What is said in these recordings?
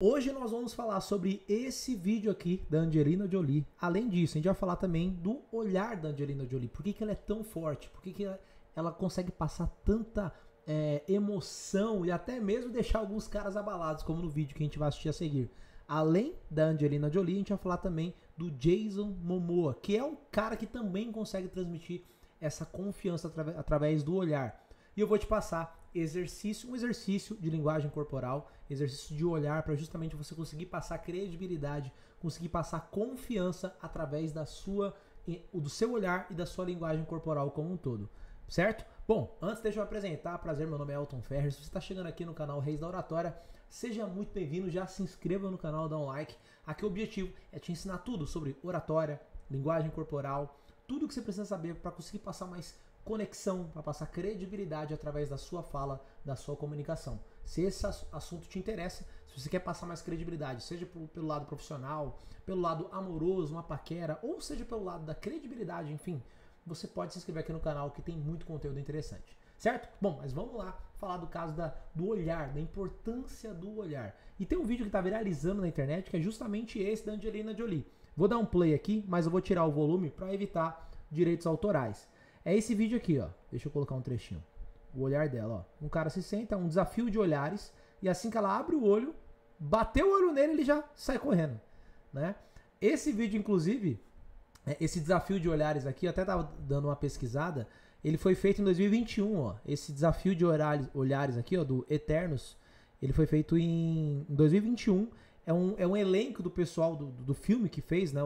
Hoje nós vamos falar sobre esse vídeo aqui da Angelina Jolie. Além disso, a gente vai falar também do olhar da Angelina Jolie. Por que ela é tão forte? Por que ela consegue passar tanta emoção e até mesmo deixar alguns caras abalados, como no vídeo que a gente vai assistir a seguir. Além da Angelina Jolie, a gente vai falar também do Jason Momoa, que é um cara que também consegue transmitir essa confiança através do olhar. E eu vou te passar um exercício de linguagem corporal, exercício de olhar, para justamente você conseguir passar credibilidade, conseguir passar confiança através do seu olhar e da sua linguagem corporal como um todo, certo? Bom, antes deixa eu apresentar, prazer, meu nome é Elton Ferrer. Se você está chegando aqui no canal Reis da Oratória, seja muito bem-vindo, já se inscreva no canal, dá um like. Aqui o objetivo é te ensinar tudo sobre oratória, linguagem corporal, tudo que você precisa saber para conseguir passar mais conexão, para passar credibilidade através da sua fala, da sua comunicação. Se esse assunto te interessa, se você quer passar mais credibilidade, seja pelo lado profissional, pelo lado amoroso, uma paquera, ou seja pelo lado da credibilidade, enfim, você pode se inscrever aqui no canal que tem muito conteúdo interessante, certo? Bom, mas vamos lá falar do caso do olhar, da importância do olhar. E tem um vídeo que está viralizando na internet que é justamente esse da Angelina Jolie. Vou dar um play aqui, mas eu vou tirar o volume para evitar direitos autorais. É esse vídeo aqui, ó. Deixa eu colocar um trechinho. O olhar dela, ó. Um cara se senta, um desafio de olhares, e assim que ela abre o olho, bateu o olho nele, ele já sai correndo, né? Esse vídeo, inclusive, esse desafio de olhares aqui, eu até tava dando uma pesquisada, ele foi feito em 2021, ó. Esse desafio de olhares aqui, ó, do Eternos, ele foi feito em 2021. É um elenco do pessoal do filme que fez, né?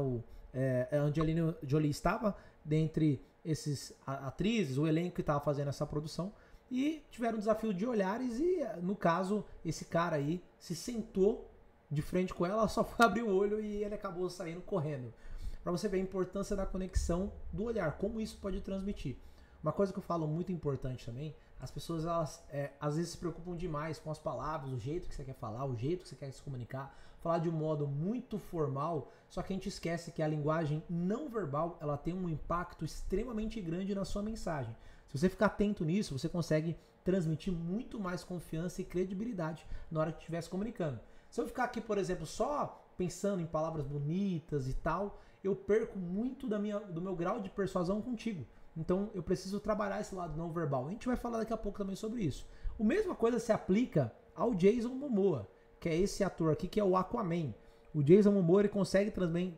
A Angelina Jolie estava dentre esses atrizes, o elenco que estava fazendo essa produção, e tiveram um desafio de olhares e, no caso, esse cara aí se sentou de frente com ela, só foi abrir o olho e ele acabou saindo correndo. Para você ver a importância da conexão do olhar, como isso pode transmitir. Uma coisa que eu falo muito importante também, as pessoas elas às vezes se preocupam demais com as palavras, o jeito que você quer falar, o jeito que você quer se comunicar, falar de um modo muito formal, só que a gente esquece que a linguagem não verbal ela tem um impacto extremamente grande na sua mensagem. Se você ficar atento nisso, você consegue transmitir muito mais confiança e credibilidade na hora que estiver se comunicando. Se eu ficar aqui, por exemplo, só pensando em palavras bonitas e tal, eu perco muito do meu grau de persuasão contigo. Então eu preciso trabalhar esse lado não verbal. A gente vai falar daqui a pouco também sobre isso. A mesma coisa se aplica ao Jason Momoa, que é esse ator aqui que é o Aquaman. O Jason Momoa ele consegue também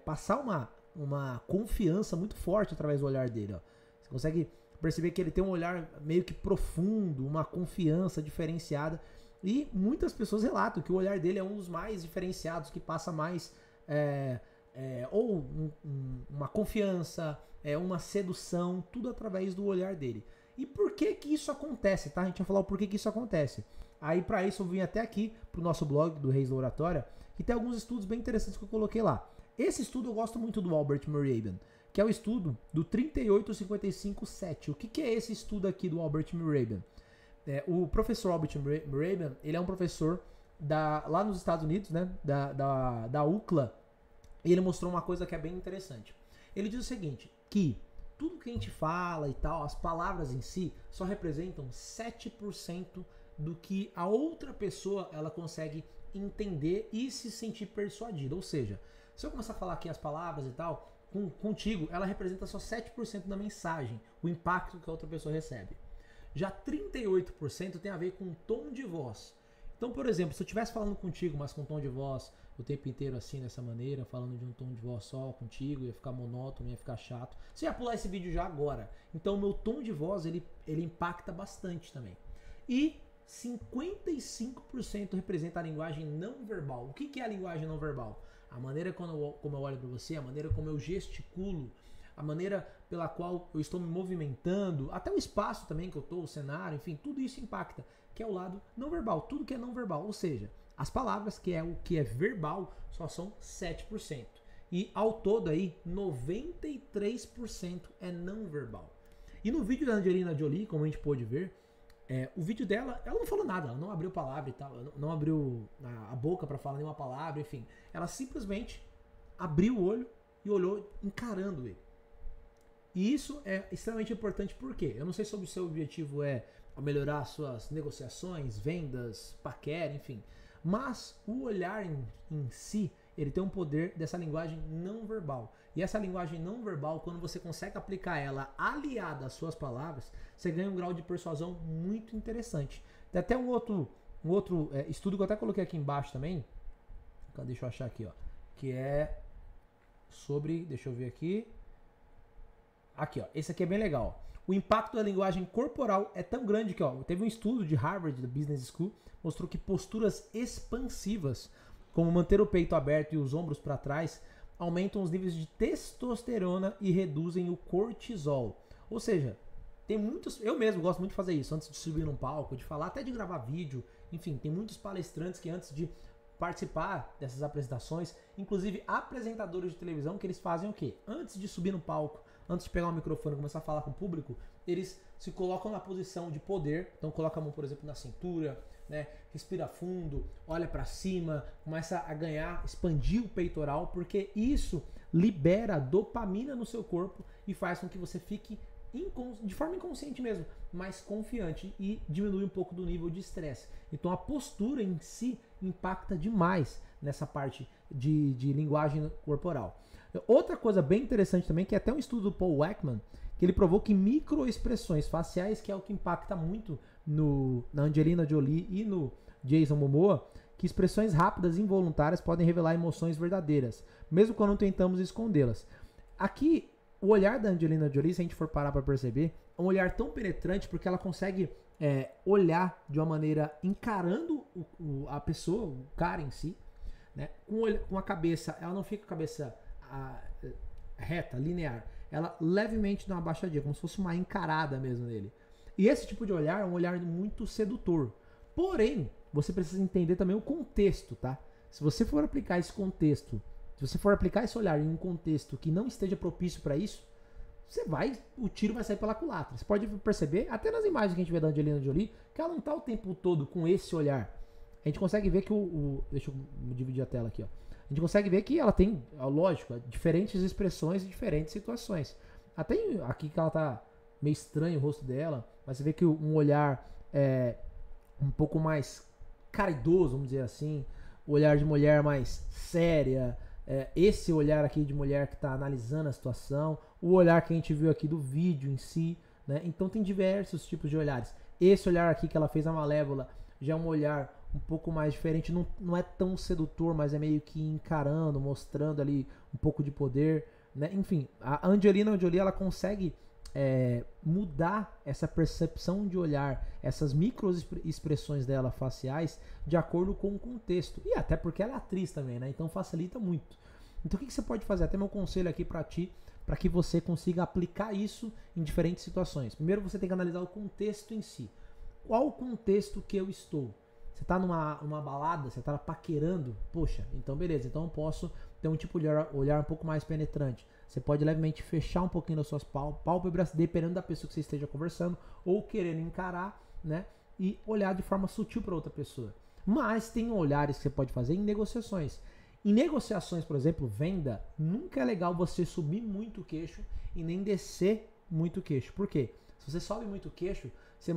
passar uma confiança muito forte através do olhar dele. Ó. Você consegue perceber que ele tem um olhar meio que profundo, uma confiança diferenciada. E muitas pessoas relatam que o olhar dele é um dos mais diferenciados, que passa mais uma confiança, uma sedução, tudo através do olhar dele. E por que que isso acontece, tá? A gente vai falar o porquê que isso acontece. Aí para isso eu vim até aqui pro nosso blog do Reis da Oratória, que tem alguns estudos bem interessantes que eu coloquei lá. Esse estudo eu gosto muito do Albert Mehrabian, que é o estudo do 3855-7. O que é esse estudo aqui do Albert Mehrabian? O professor Albert Mehrabian, ele é um professor lá nos Estados Unidos, né, da UCLA, e ele mostrou uma coisa que é bem interessante. Ele diz o seguinte, que tudo que a gente fala e tal, as palavras em si, só representam 7% do que a outra pessoa ela consegue entender e se sentir persuadida. Ou seja, se eu começar a falar aqui as palavras e tal, contigo, ela representa só 7% da mensagem, o impacto que a outra pessoa recebe. Já 38% tem a ver com o tom de voz. Então, por exemplo, se eu estivesse falando contigo, mas com um tom de voz o tempo inteiro assim, dessa maneira, falando de um tom de voz só contigo, ia ficar monótono, ia ficar chato. Você ia pular esse vídeo já agora. Então, o meu tom de voz, ele impacta bastante também. E 55% representa a linguagem não verbal. O que é a linguagem não verbal? A maneira como eu olho para você, a maneira como eu gesticulo, a maneira pela qual eu estou me movimentando, até o espaço também que eu estou, o cenário, enfim, tudo isso impacta, que é o lado não verbal, tudo que é não verbal, ou seja, as palavras, que é o que é verbal, só são 7%. E ao todo aí, 93% é não verbal. E no vídeo da Angelina Jolie, como a gente pôde ver, o vídeo dela, ela não falou nada, ela não abriu palavra e tal, não abriu a boca para falar nenhuma palavra, enfim. Ela simplesmente abriu o olho e olhou encarando ele. E isso é extremamente importante porque eu não sei se o seu objetivo é melhorar suas negociações, vendas, paquera, enfim. Mas o olhar em si, ele tem um poder dessa linguagem não verbal. E essa linguagem não verbal, quando você consegue aplicar ela aliada às suas palavras, você ganha um grau de persuasão muito interessante. Tem até um outro estudo que eu até coloquei aqui embaixo também. Deixa eu achar aqui, ó. Que é sobre... Deixa eu ver aqui. Aqui, ó. Esse aqui é bem legal. O impacto da linguagem corporal é tão grande que, ó, teve um estudo de Harvard, da Business School, mostrou que posturas expansivas, como manter o peito aberto e os ombros para trás, aumentam os níveis de testosterona e reduzem o cortisol. Ou seja, tem muitos... Eu mesmo gosto muito de fazer isso, antes de subir num palco, de falar, até de gravar vídeo. Enfim, tem muitos palestrantes que antes de participar dessas apresentações, inclusive apresentadores de televisão, que eles fazem o quê? Antes de subir no palco, antes de pegar o microfone e começar a falar com o público, eles se colocam na posição de poder. Então coloca a mão, por exemplo, na cintura, né? Respira fundo, olha para cima, começa a ganhar, expandir o peitoral, porque isso libera dopamina no seu corpo e faz com que você fique de forma inconsciente mesmo, mais confiante e diminui um pouco do nível de estresse. Então a postura em si impacta demais nessa parte de linguagem corporal. Outra coisa bem interessante também, que é até um estudo do Paul Ekman, que ele provou que microexpressões faciais, que é o que impacta muito na Angelina Jolie e no Jason Momoa, que expressões rápidas e involuntárias podem revelar emoções verdadeiras, mesmo quando tentamos escondê-las. Aqui, o olhar da Angelina Jolie, se a gente for parar para perceber, é um olhar tão penetrante porque ela consegue olhar de uma maneira encarando a pessoa, o cara em si, né? Com a cabeça, ela não fica com a cabeça reta, linear. Ela levemente dá uma baixadinha, como se fosse uma encarada mesmo nele. E esse tipo de olhar é um olhar muito sedutor. Porém, você precisa entender também o contexto, tá? Se você for aplicar esse contexto, se você for aplicar esse olhar em um contexto que não esteja propício para isso, o tiro vai sair pela culatra. Você pode perceber, até nas imagens que a gente vê da Angelina Jolie, que ela não está o tempo todo com esse olhar. A gente consegue ver que deixa eu dividir a tela aqui, ó. A gente consegue ver que ela tem, lógico, diferentes expressões e diferentes situações. Até aqui que ela tá meio estranho o rosto dela, mas você vê que um olhar um pouco mais caridoso, vamos dizer assim, o olhar de mulher mais séria, esse olhar aqui de mulher que está analisando a situação, o olhar que a gente viu aqui do vídeo em si, né? Então tem diversos tipos de olhares. Esse olhar aqui que ela fez a Malévola já é um olhar um pouco mais diferente, não é tão sedutor, mas é meio que encarando, mostrando ali um pouco de poder, né? Enfim, a Angelina Jolie, ela consegue mudar essa percepção de olhar, essas microexpressões dela faciais, de acordo com o contexto. E até porque ela é atriz também, né? Então facilita muito. Então o que você pode fazer? Até meu conselho aqui para ti, para que você consiga aplicar isso em diferentes situações. Primeiro você tem que analisar o contexto em si. Qual o contexto que eu estou? Você está numa balada, você está paquerando? Poxa, então beleza, então eu posso ter um tipo de olhar um pouco mais penetrante. Você pode levemente fechar um pouquinho das suas pálpebras, dependendo da pessoa que você esteja conversando, ou querendo encarar, né? E olhar de forma sutil para outra pessoa. Mas tem olhares que você pode fazer em negociações. Em negociações, por exemplo, venda, nunca é legal você subir muito o queixo e nem descer muito o queixo. Por quê? Se você sobe muito o queixo, você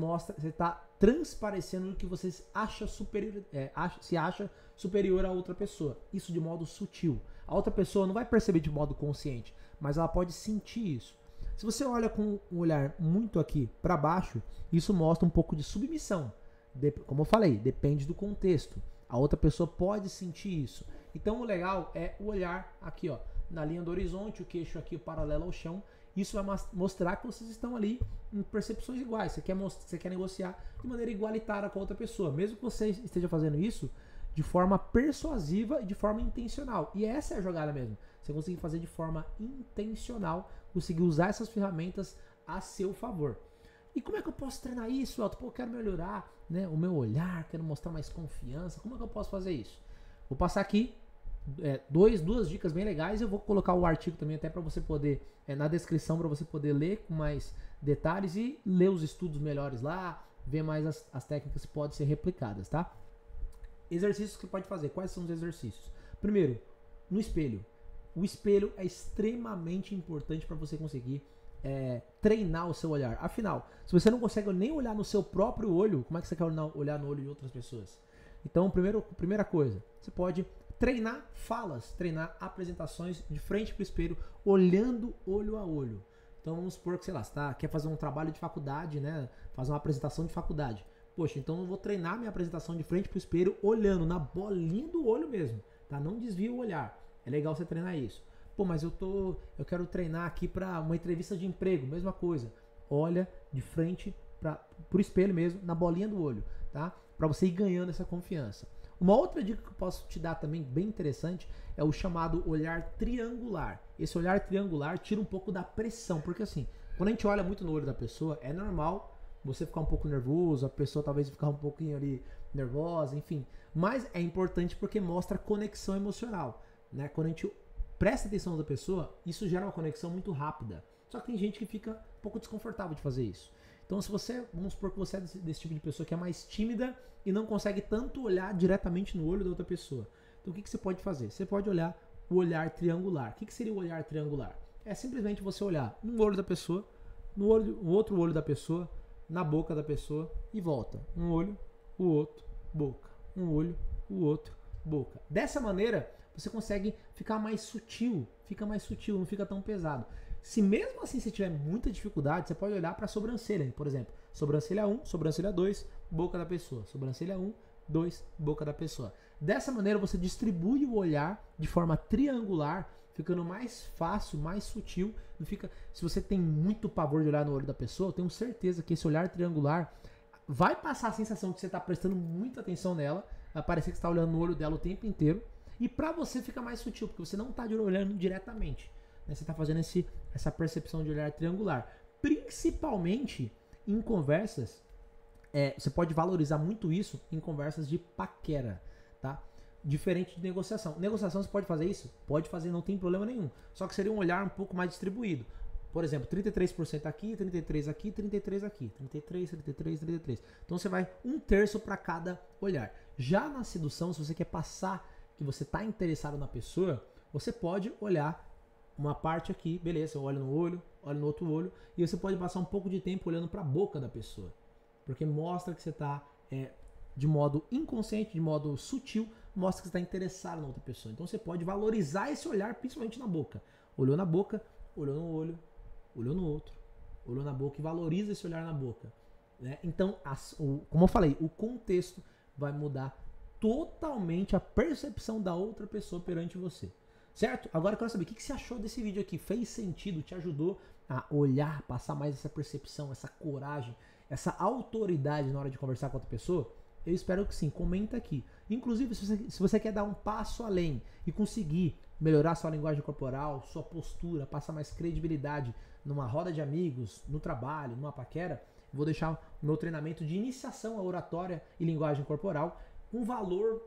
está transparecendo que você se acha superior a outra pessoa. Isso de modo sutil. A outra pessoa não vai perceber de modo consciente, mas ela pode sentir isso. Se você olha com um olhar muito aqui para baixo, isso mostra um pouco de submissão. Como eu falei, depende do contexto. A outra pessoa pode sentir isso. Então o legal é o olhar aqui, ó, na linha do horizonte, o queixo aqui paralelo ao chão. Isso vai mostrar que vocês estão ali em percepções iguais. Você quer negociar de maneira igualitária com a outra pessoa. Mesmo que você esteja fazendo isso de forma persuasiva e de forma intencional. E essa é a jogada mesmo. Você conseguir fazer de forma intencional, conseguir usar essas ferramentas a seu favor. E como é que eu posso treinar isso, Elton? Pô, eu quero melhorar, né, o meu olhar, quero mostrar mais confiança. Como é que eu posso fazer isso? Vou passar aqui duas dicas bem legais. Eu vou colocar o artigo também até para você poder, na descrição, para você poder ler com mais detalhes e ler os estudos melhores lá, ver mais as técnicas que podem ser replicadas, tá? Exercícios que você pode fazer. Quais são os exercícios? Primeiro, no espelho. O espelho é extremamente importante para você conseguir treinar o seu olhar. Afinal, se você não consegue nem olhar no seu próprio olho, como é que você quer olhar no olho de outras pessoas? Então, primeira coisa, você pode treinar falas, treinar apresentações de frente para o espelho, olhando olho a olho. Então vamos supor que, sei lá, você quer fazer um trabalho de faculdade, né? Fazer uma apresentação de faculdade. Poxa, então eu vou treinar minha apresentação de frente para o espelho, olhando na bolinha do olho mesmo, tá? Não desvia o olhar. É legal você treinar isso. Pô, mas eu quero treinar aqui para uma entrevista de emprego, mesma coisa. Olha de frente para o espelho mesmo, na bolinha do olho, tá? Para você ir ganhando essa confiança. Uma outra dica que eu posso te dar também, bem interessante, é o chamado olhar triangular. Esse olhar triangular tira um pouco da pressão, porque assim, quando a gente olha muito no olho da pessoa, é normal você ficar um pouco nervoso, a pessoa talvez ficar um pouquinho ali nervosa, enfim. Mas é importante porque mostra conexão emocional, né? Quando a gente presta atenção na pessoa, isso gera uma conexão muito rápida. Só que tem gente que fica um pouco desconfortável de fazer isso. Então, se você, vamos supor que você é desse tipo de pessoa que é mais tímida e não consegue tanto olhar diretamente no olho da outra pessoa. Então, o que você pode fazer? Você pode olhar o olhar triangular. O que seria o olhar triangular? É simplesmente você olhar no olho da pessoa, no outro olho da pessoa, na boca da pessoa e volta. Um olho, o outro, boca. Um olho, o outro, boca. Dessa maneira, você consegue ficar mais sutil, não fica tão pesado. Se mesmo assim você tiver muita dificuldade, você pode olhar para a sobrancelha, por exemplo. Sobrancelha 1, sobrancelha 2, boca da pessoa. Sobrancelha 1, 2, boca da pessoa. Dessa maneira você distribui o olhar de forma triangular, ficando mais fácil, mais sutil. Não fica. Se você tem muito pavor de olhar no olho da pessoa, eu tenho certeza que esse olhar triangular vai passar a sensação de que você está prestando muita atenção nela, vai parecer que você está olhando no olho dela o tempo inteiro. E para você fica mais sutil, porque você não está olhando diretamente. Você está fazendo essa percepção de olhar triangular. Principalmente em conversas, você pode valorizar muito isso em conversas de paquera, tá? Diferente de negociação. Negociação você pode fazer isso? Pode fazer, não tem problema nenhum. Só que seria um olhar um pouco mais distribuído. Por exemplo, 33% aqui, 33% aqui, 33% aqui. 33%, 33%, 33%. Então você vai 1/3 para cada olhar. Já na sedução, se você quer passar que você está interessado na pessoa, você pode olhar uma parte aqui, beleza, eu olho no olho, olho no outro olho, e você pode passar um pouco de tempo olhando para a boca da pessoa, porque mostra que você está de modo inconsciente, de modo sutil, mostra que você está interessado na outra pessoa. Então você pode valorizar esse olhar, principalmente na boca. Olhou na boca, olhou no olho, olhou no outro, olhou na boca e valoriza esse olhar na boca, né? Então, como eu falei, o contexto vai mudar totalmente a percepção da outra pessoa perante você. Certo? Agora eu quero saber o que você achou desse vídeo aqui. Fez sentido? Te ajudou a olhar, passar mais essa percepção, essa coragem, essa autoridade na hora de conversar com outra pessoa? Eu espero que sim. Comenta aqui. Inclusive, se você quer dar um passo além e conseguir melhorar sua linguagem corporal, sua postura, passar mais credibilidade numa roda de amigos, no trabalho, numa paquera, vou deixar o meu treinamento de iniciação à oratória e linguagem corporal com valor,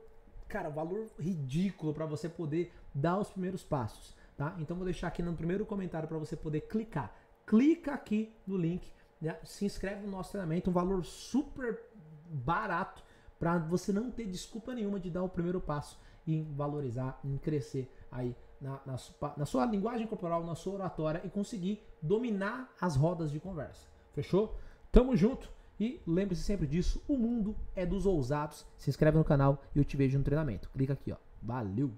cara, valor ridículo para você poder dar os primeiros passos, tá? Então vou deixar aqui no primeiro comentário para você poder clicar. Clica aqui no link, né? Se inscreve no nosso treinamento, um valor super barato para você não ter desculpa nenhuma de dar o primeiro passo em valorizar, em crescer aí na sua linguagem corporal, na sua oratória e conseguir dominar as rodas de conversa. Fechou? Tamo junto e lembre-se sempre disso, o mundo é dos ousados. Se inscreve no canal e eu te vejo no treinamento. Clica aqui, ó. Valeu!